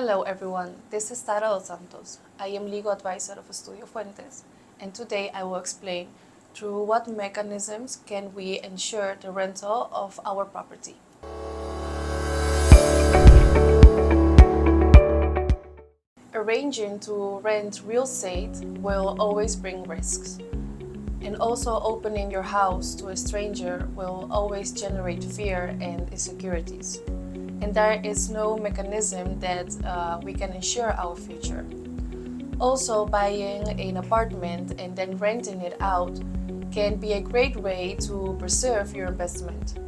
Hello everyone, this is Tara Dos Santos. I am legal advisor of Estudio and today I will explain through what mechanisms can we ensure the rental of our property. Arranging to rent real estate will always bring risks. And also opening your house to a stranger will always generate fear and insecurities. And there is no mechanism that we can ensure our future. Also, buying an apartment and then renting it out can be a great way to preserve your investment.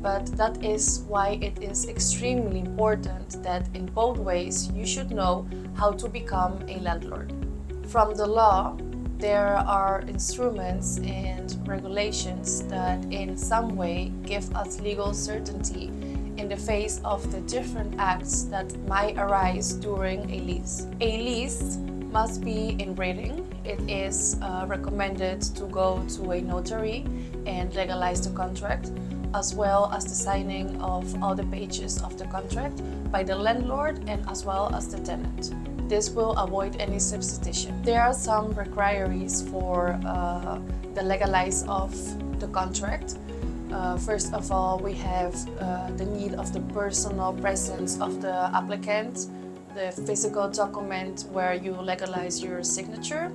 But that is why it is extremely important that in both ways you should know how to become a landlord. From the law, there are instruments and regulations that in some way give us legal certainty in the face of the different acts that might arise during a lease. A lease must be in writing. It is recommended to go to a notary and legalize the contract, as well as the signing of all the pages of the contract by the landlord and as well as the tenant. This will avoid any substitution. There are some requirements for the legalize of the contract. First of all, we have the need of the personal presence of the applicant, the physical document where you legalize your signature,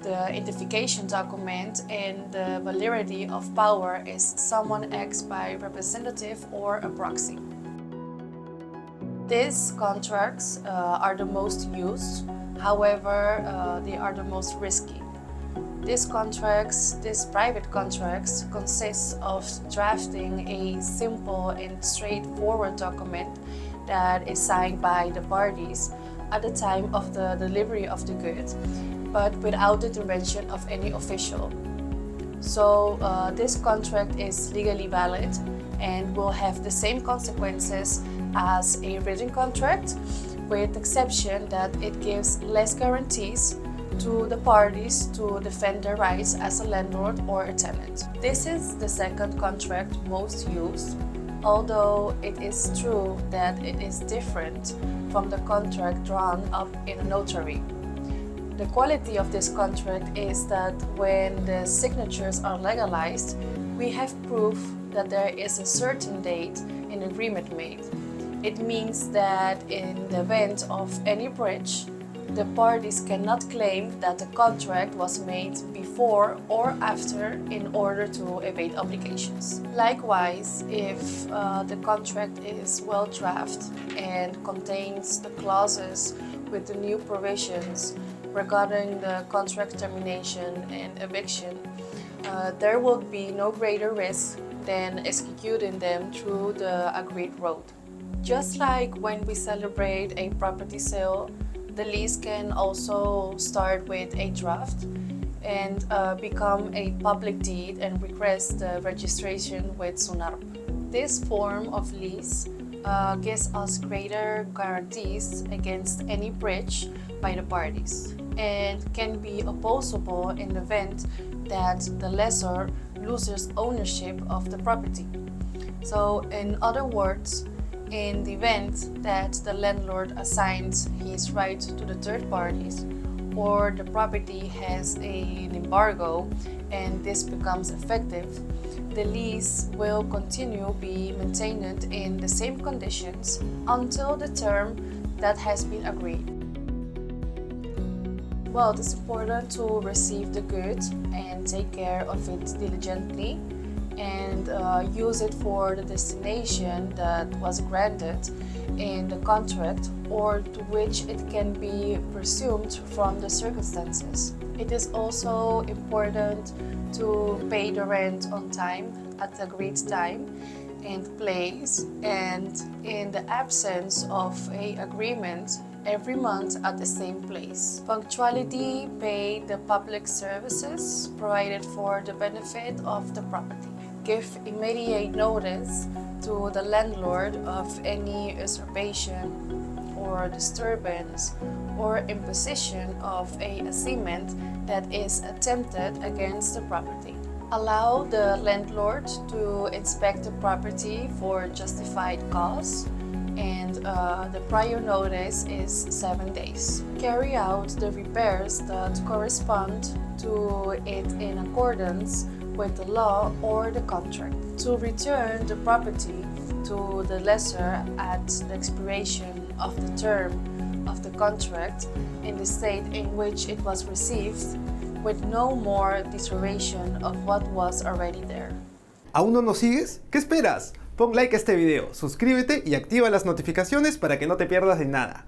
the identification document, and the validity of power is someone acts by representative or a proxy. These contracts are the most used, however, they are the most risky. These private contracts, consist of drafting a simple and straightforward document that is signed by the parties at the time of the delivery of the goods, but without the intervention of any official. So this contract is legally valid and will have the same consequences as a written contract, with the exception that it gives less guarantees to the parties to defend their rights as a landlord or a tenant. This is the second contract most used, although it is true that it is different from the contract drawn up in a notary. The quality of this contract is that when the signatures are legalized, we have proof that there is a certain date in agreement made. It means that in the event of any breach, the parties cannot claim that the contract was made before or after in order to evade obligations. Likewise, if the contract is well drafted and contains the clauses with the new provisions regarding the contract termination and eviction, there will be no greater risk than executing them through the agreed road. Just like when we celebrate a property sale, the lease can also start with a draft and become a public deed and request the registration with SUNARP. This form of lease gives us greater guarantees against any breach by the parties and can be opposable in the event that the lessor loses ownership of the property. So, in other words, in the event that the landlord assigns his right to the third parties, or the property has an embargo and this becomes effective, the lease will continue be maintained in the same conditions until the term that has been agreed. Well, it is important to receive the goods and take care of it diligently and use it for the destination that was granted in the contract or to which it can be presumed from the circumstances. It is also important to pay the rent on time at the agreed time and place, and in the absence of an agreement, every month at the same place. Punctuality, pay the public services provided for the benefit of the property. Give immediate notice to the landlord of any usurpation or disturbance or imposition of an assignment that is attempted against the property. Allow the landlord to inspect the property for justified cause and the prior notice is 7 days. Carry out the repairs that correspond to it in accordance with the law or the contract. To return the property to the lessor at the expiration of the term of the contract in the state in which it was received, with no more deterioration of what was already there. ¿Aún no nos sigues? ¿Qué esperas? Pon like a este video, suscríbete y activa las notificaciones para que no te pierdas de nada.